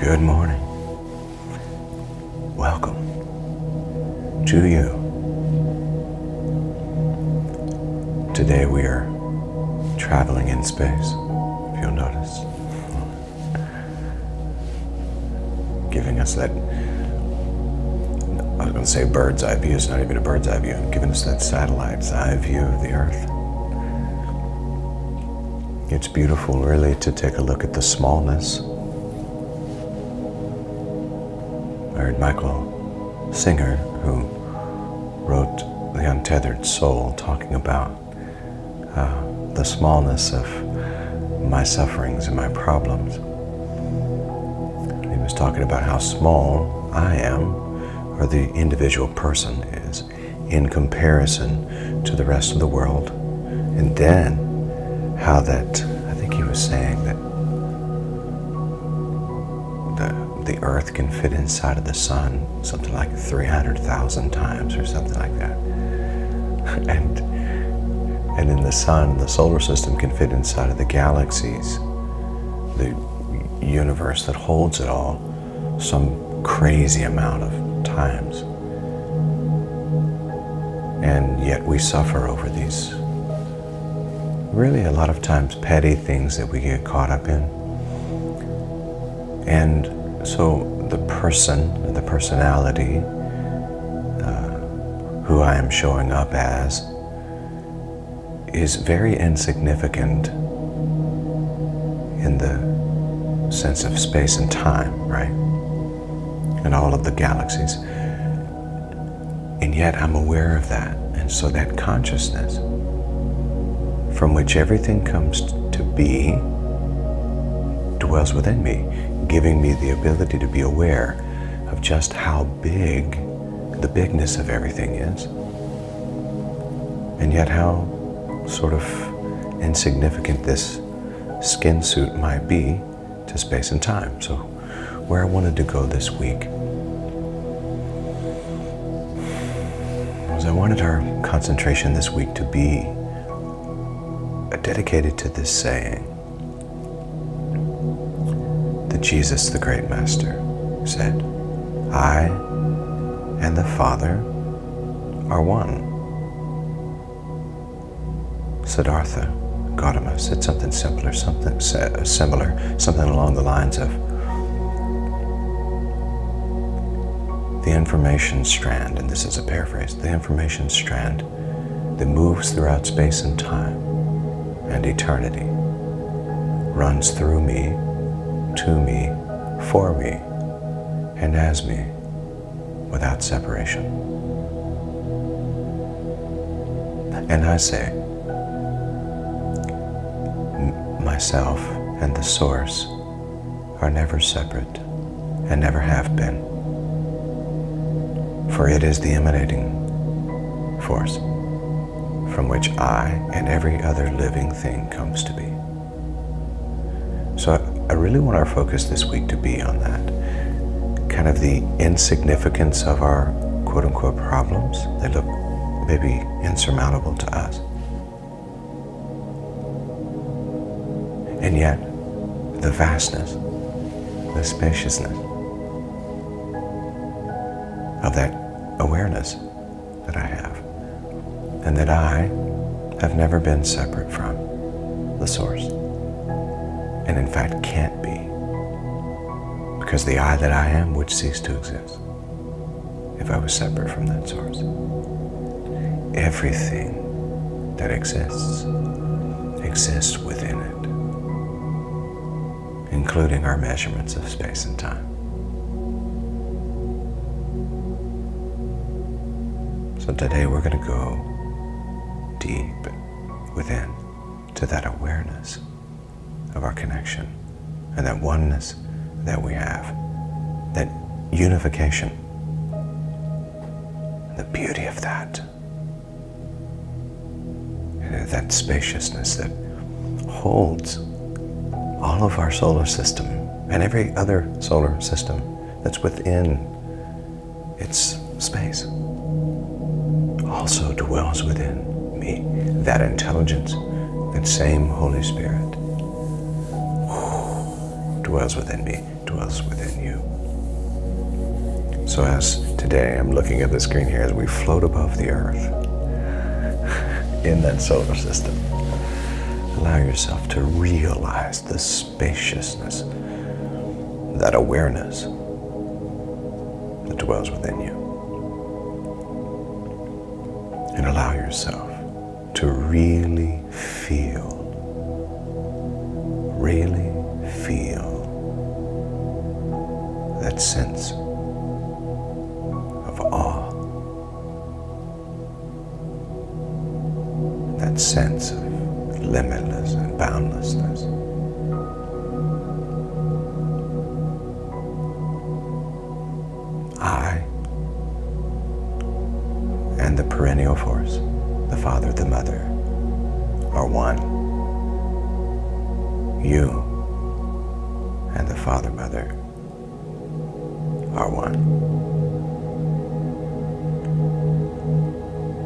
Good morning. Welcome to you. Today we are traveling in space, if you'll notice. Giving us that, I was going to say bird's eye view, it's not even a bird's eye view, giving us that satellite's eye view of the Earth. It's beautiful, really, to take a look at the smallness. I heard Michael Singer, who wrote The Untethered Soul, talking about the smallness of my sufferings and my problems. He was talking about how small I am, or the individual person is, in comparison to the rest of the world. And then how that, I think he was saying that the Earth can fit inside of the sun something like 300,000 times or something like that. And in the sun, the solar system can fit inside of the galaxies, the universe that holds it all, some crazy amount of times. And yet we suffer over these really a lot of times petty things that we get caught up in. And so the person, the personality, who I am showing up as, is very insignificant in the sense of space and time, right? And all of the galaxies. And yet I'm aware of that. And so that consciousness from which everything comes to be dwells within me, giving me the ability to be aware of just how big the bigness of everything is, and yet how sort of insignificant this skin suit might be to space and time. So where I wanted to go this week was I wanted our concentration this week to be dedicated to this saying that Jesus, the great master, said, "I and the Father are one." Siddhartha Gautama said something similar, something along the lines of, the information strand, and this is a paraphrase, the information strand that moves throughout space and time and eternity runs through me, to me, for me, and as me, without separation. And I say, myself and the source are never separate and never have been, for it is the emanating force from which I and every other living thing comes to be. So I really want our focus this week to be on that, kind of the insignificance of our quote-unquote problems. They look maybe insurmountable to us. And yet, the vastness, the spaciousness of that awareness that I have, and that I have never been separate from the source, and in fact can't be, because the I that I am would cease to exist if I was separate from that source. Everything that exists within it, including our measurements of space and time. So today we're going to go deep within to that awareness of our connection and that oneness that we have, that unification, the beauty of that, and that spaciousness that holds all of our solar system and every other solar system that's within its space also dwells within me. That intelligence, that same Holy Spirit dwells within me, dwells within you. So as today I'm looking at the screen here as we float above the earth in that solar system, allow yourself to realize the spaciousness, that awareness that dwells within you. And allow yourself to really feel that sense of awe, that sense of limitless and boundlessness. I and the perennial force, the Father, the Mother, are one. You and the Father, Mother are one.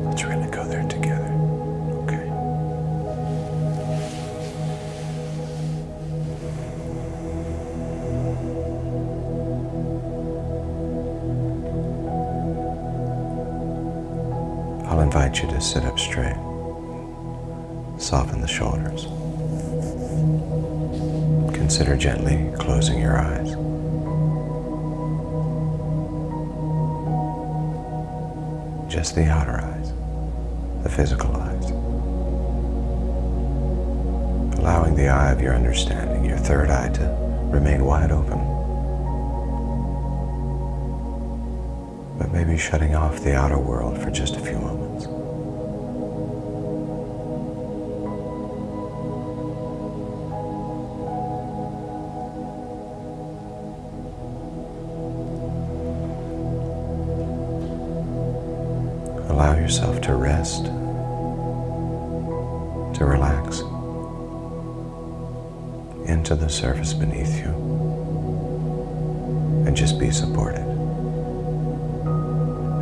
Let's really go there together, okay? I'll invite you to sit up straight. Soften the shoulders. Consider gently closing your eyes. Just the outer eyes, the physical eyes. Allowing the eye of your understanding, your third eye, to remain wide open. But maybe shutting off the outer world for just a few moments. Allow yourself to rest, to relax into the surface beneath you, and just be supported,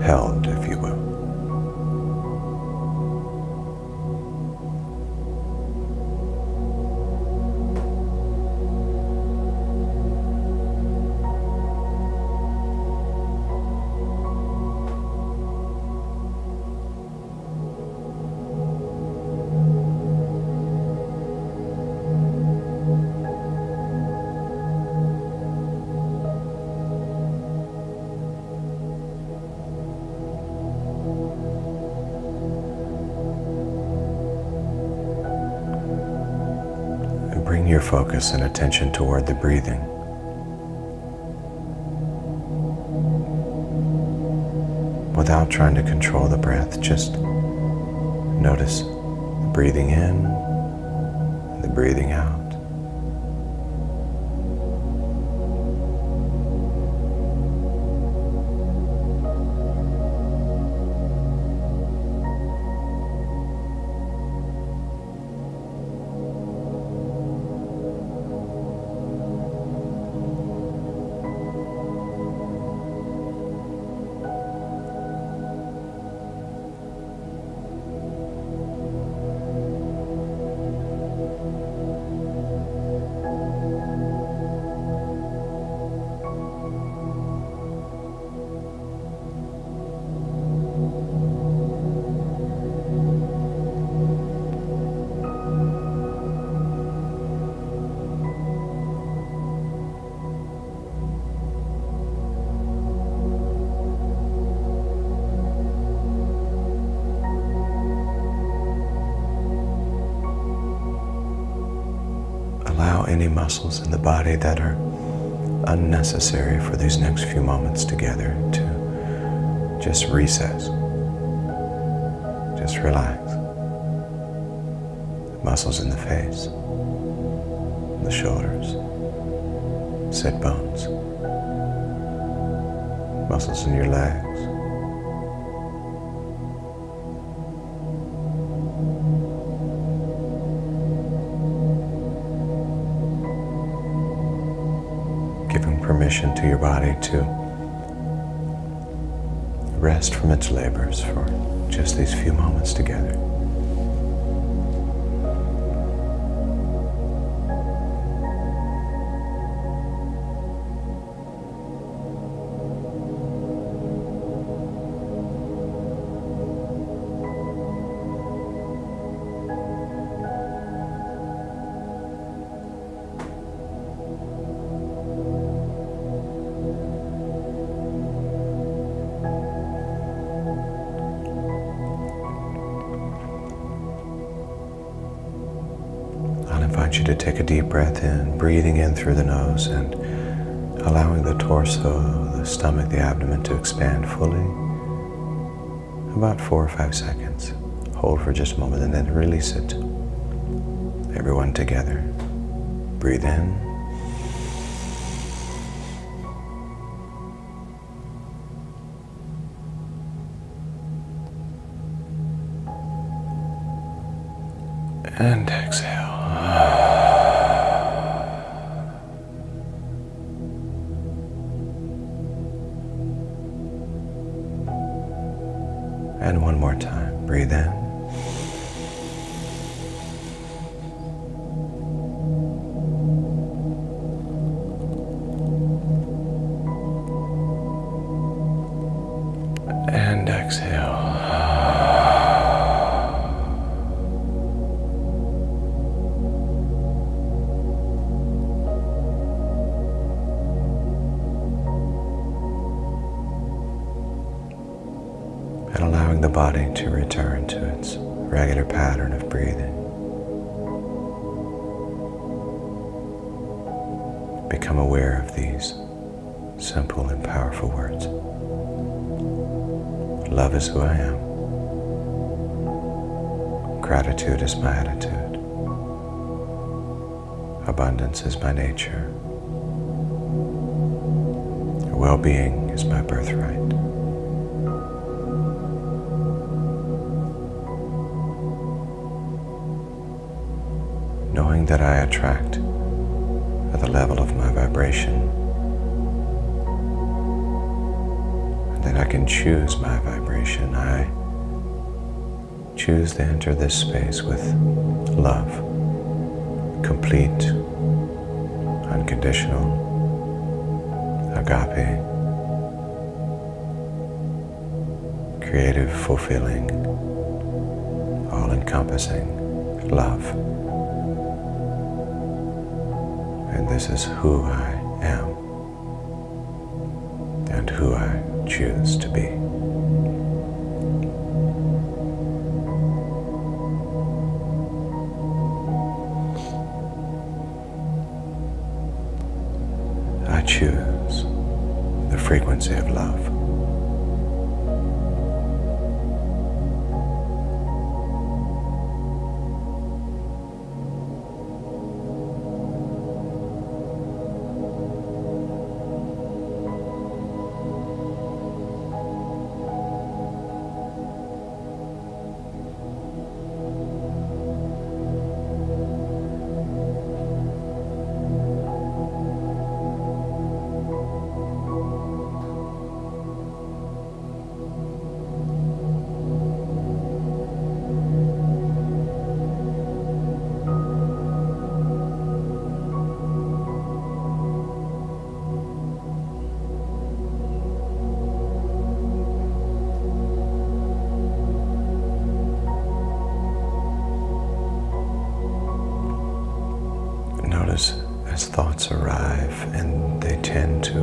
held, if you will. Bring your focus and attention toward the breathing. Without trying to control the breath, just notice the breathing in, the breathing out. Allow any muscles in the body that are unnecessary for these next few moments together to just recess. Just relax. The muscles in the face, the shoulders, sit bones, muscles in your legs, giving permission to your body to rest from its labors for just these few moments together. invite you to take a deep breath in, breathing in through the nose and allowing the torso, the stomach, the abdomen to expand fully. About 4 or 5 seconds. Hold for just a moment and then release it. Everyone together. Breathe in. And exhale. And one more time. Breathe in. And exhale. And allowing the body to return to its regular pattern of breathing. Become aware of these simple and powerful words. Love is who I am. Gratitude is my attitude. Abundance is my nature. Well-being is my birthright. Knowing that I attract at the level of my vibration, and that I can choose my vibration. I choose to enter this space with love, complete, unconditional, agape, creative, fulfilling, all-encompassing love. And this is who I am and who I choose to be. I choose the frequency of love. Notice as thoughts arrive, and they tend to.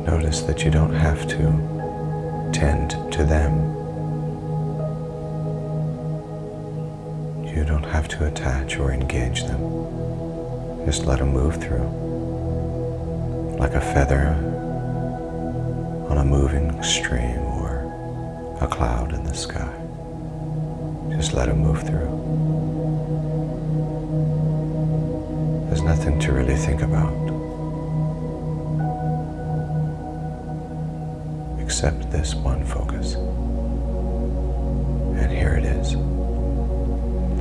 Notice that you don't have to tend to them. You don't have to attach or engage them. Just let them move through. Like a feather on a moving stream or a cloud in the sky. Just let them move through. There's nothing to really think about except this one focus. And here it is.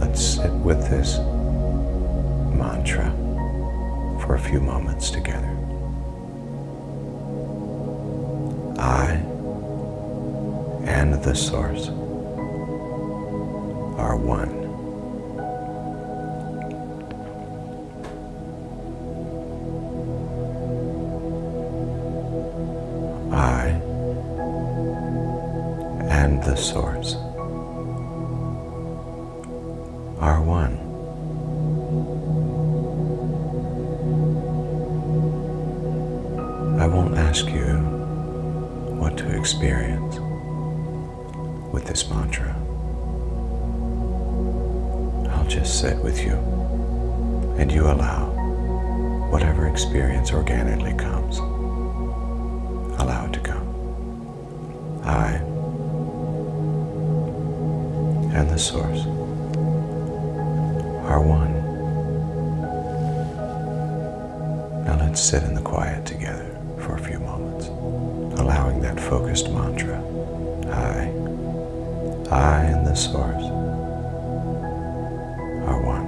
Let's sit with this mantra for a few moments together. I and the Source are one. I and the Source are one. I won't ask you what to experience with this mantra. I'll I'll just sit with you, and you allow whatever experience organically comes. Allow it to come. I and the Source are one. Now let's sit in the quiet together for a few moments, allowing that focused mantra. I and the Source are one.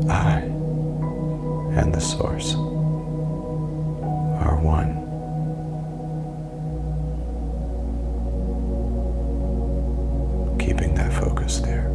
I and the Source are one. Keeping that focus there.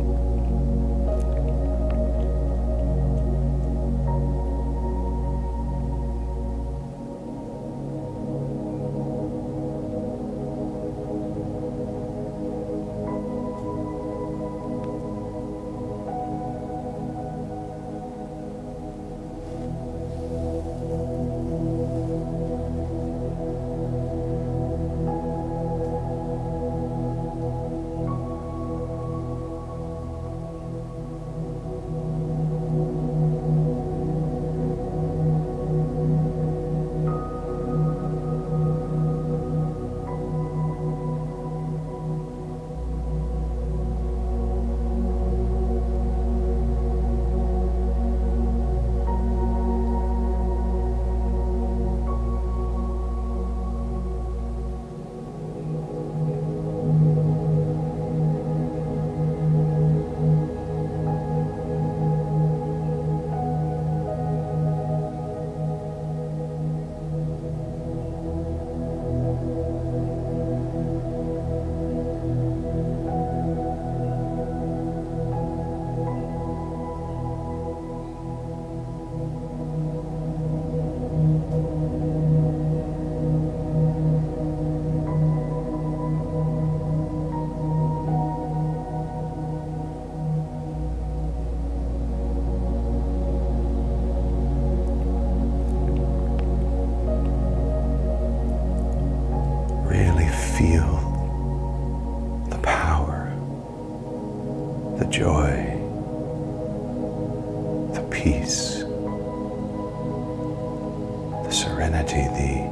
Feel the power, the joy, the peace, the serenity, the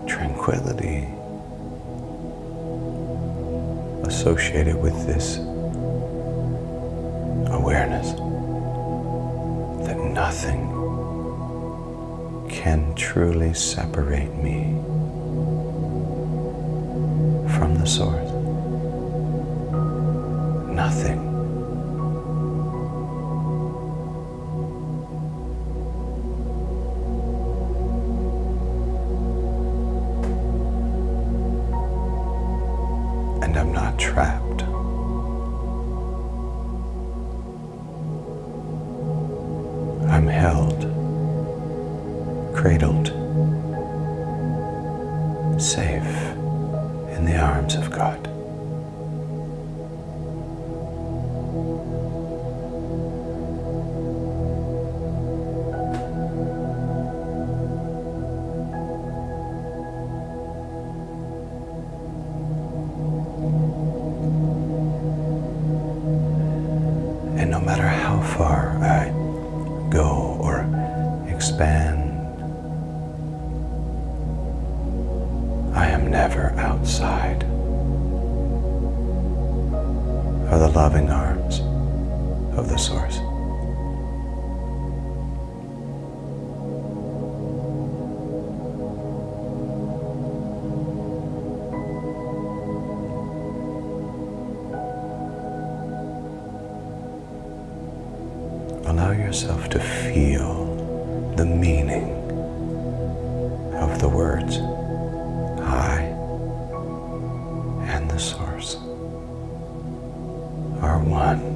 tranquility associated with this awareness that nothing can truly separate me from the Source. Nothing. And I'm not trapped. I'm held, cradled safe in the arms of God. And no matter how far I go or expand, I am never outside of the loving arms of the Source. Allow yourself to feel the meaning of the words I and the Source are one.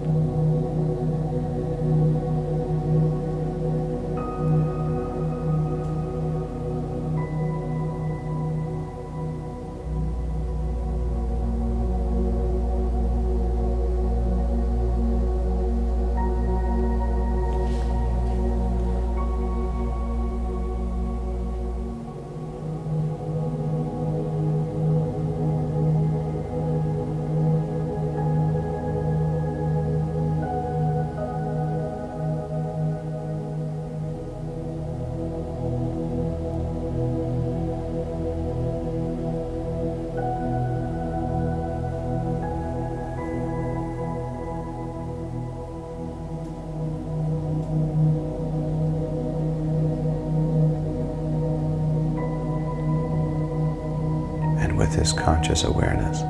With this conscious awareness,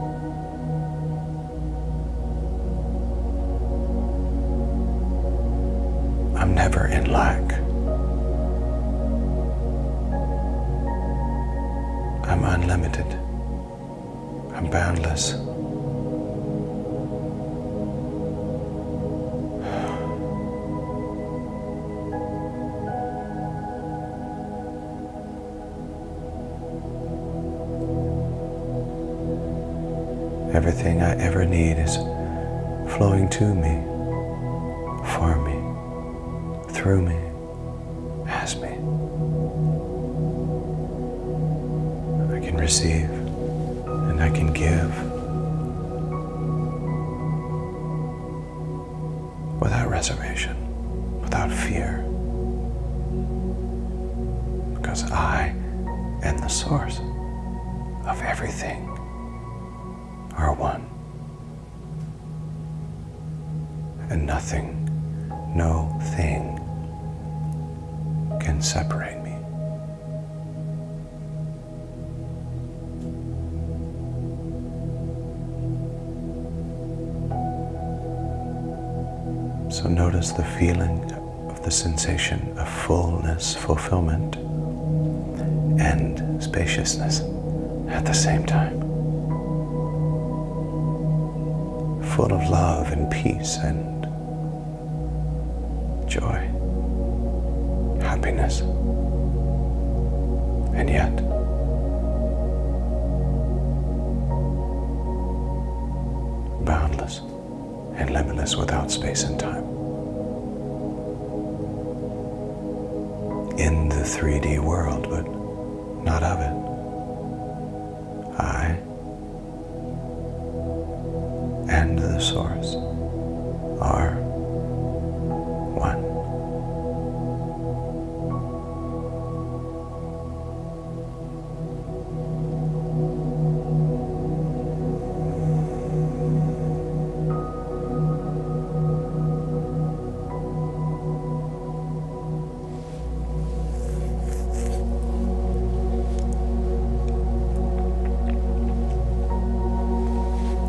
I'm never in lack. I'm unlimited. I'm boundless. Everything I ever need is flowing to me, for me, through me, as me. I can receive and I can give without reservation, without fear, because I am the source of everything. Are one, and nothing, no thing can separate me. So notice the feeling of the sensation of fullness, fulfillment, and spaciousness at the same time. Full of love and peace and joy, happiness, and yet boundless and limitless without space and time. In the 3D world, but not of it. I and the Source are one.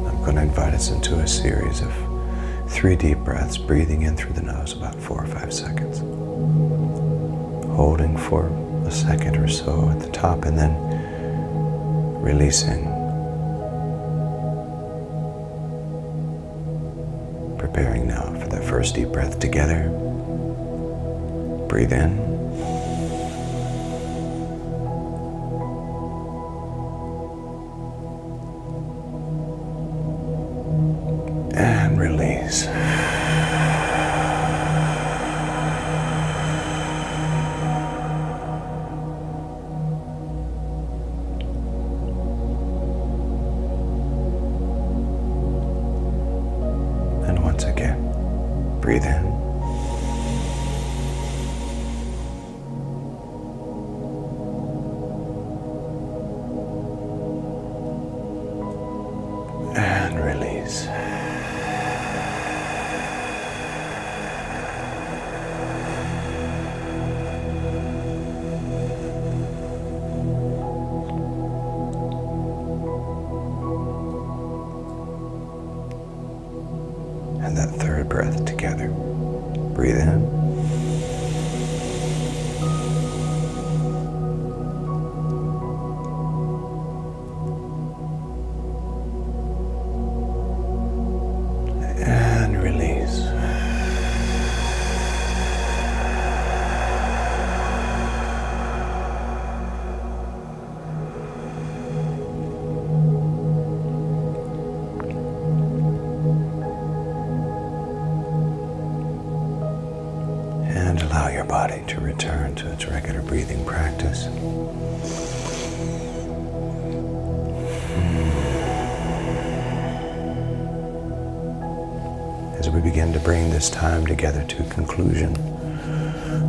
I'm going to invite us into a series of 3 deep breaths, breathing in through the nose about 4 or 5 seconds. Holding for a second or so at the top and then releasing. Preparing now for that first deep breath together. Breathe in. release. And once again, breathe in. And release. And that third breath together. Breathe in. And release. And allow your body to return to its regular breathing practice. As we begin to bring this time together to a conclusion,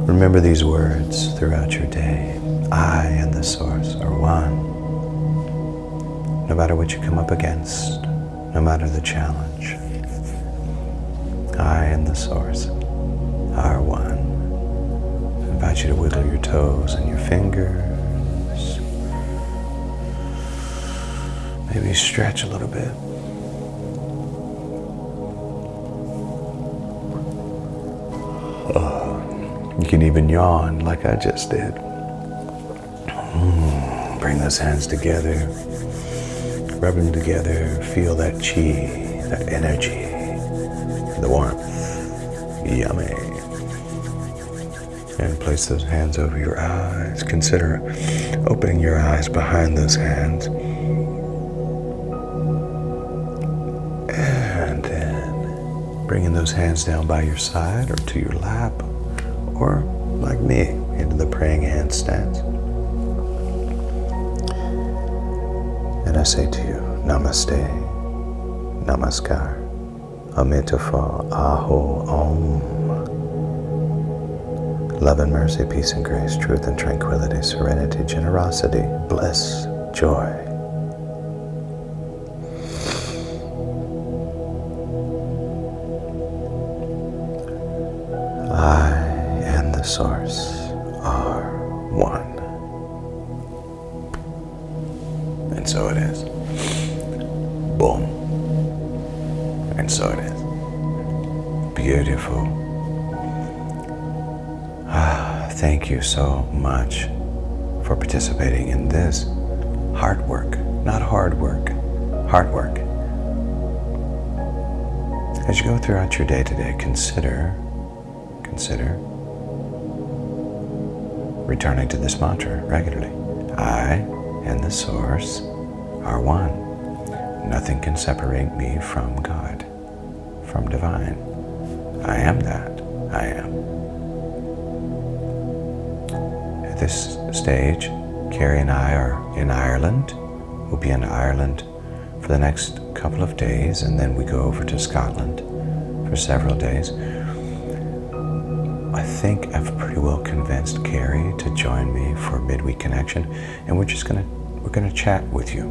remember these words throughout your day. I and the Source are one. No matter what you come up against, no matter the challenge, I and the Source are one. I invite you to wiggle your toes and your fingers. Maybe stretch a little bit. You can even yawn like I just did. Bring those hands together. Rub them together. Feel that chi, that energy, the warmth. Yummy. And place those hands over your eyes. Consider opening your eyes behind those hands. And then bringing those hands down by your side or to your lap. Or, like me, into the praying hand stance. And I say to you, Namaste, Namaskar, Amitabha, Aho, Om. Love and mercy, peace and grace, truth and tranquility, serenity, generosity, bliss, joy. I and the Source are one. And so it is. Boom. And so it is. Beautiful. Thank you so much for participating in this heart work, not hard work, heart work. As you go throughout your day today, consider returning to this mantra regularly. I and the Source are one. Nothing can separate me from God, from divine. I am that. I am. At this stage, Carrie and I are in Ireland. We'll be in Ireland for the next couple of days, and then we go over to Scotland for several days. I think I've pretty well convinced Carrie to join me for Midweek Connection, and we're gonna chat with you.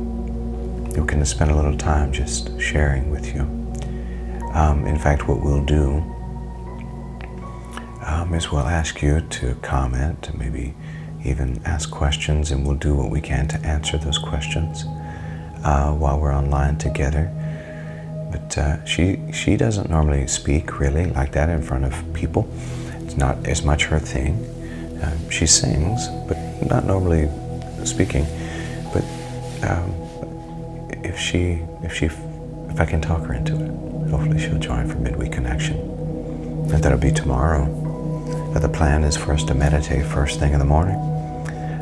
We're gonna spend a little time just sharing with you. In fact, what we'll do is we'll ask you to comment, maybe even ask questions, and we'll do what we can to answer those questions while we're online together. But she doesn't normally speak really like that in front of people. It's not as much her thing. She sings, but not normally speaking. But if I can talk her into it, hopefully she'll join for Midweek Connection. And that'll be tomorrow. The plan is for us to meditate first thing in the morning.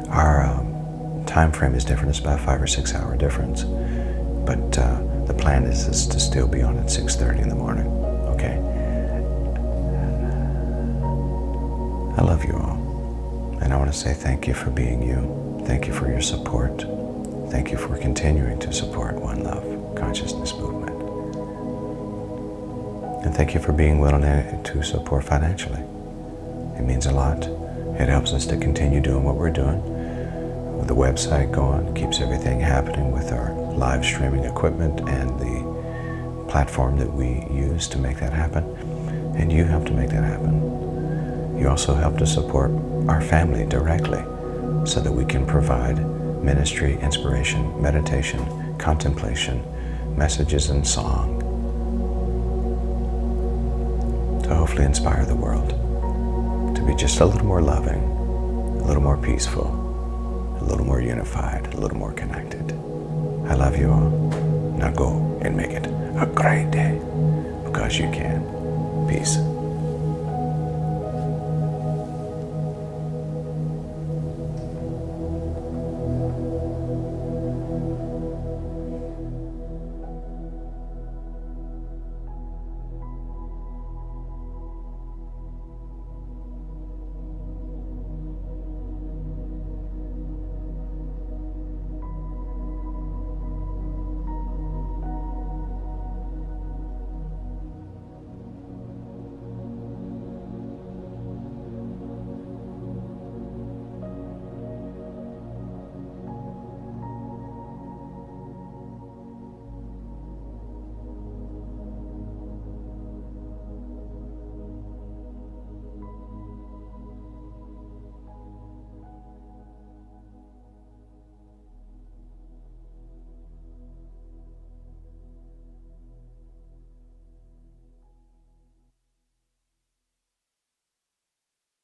Our time frame is different. It's about a 5 or 6 hour difference. But The plan is to still be on at 6:30 in the morning, okay? I love you all. And I want to say thank you for being you. Thank you for your support. Thank you for continuing to support One Love Consciousness Movement. And thank you for being willing to support financially. It means a lot. It helps us to continue doing what we're doing. With the website going, keeps everything happening with our live streaming equipment and the platform that we use to make that happen. And you help to make that happen. You also help to support our family directly so that we can provide ministry, inspiration, meditation, contemplation, messages and song to hopefully inspire the world to be just a little more loving, a little more peaceful, a little more unified, a little more connected. I love you all. Now go and make it a great day because you can. Peace.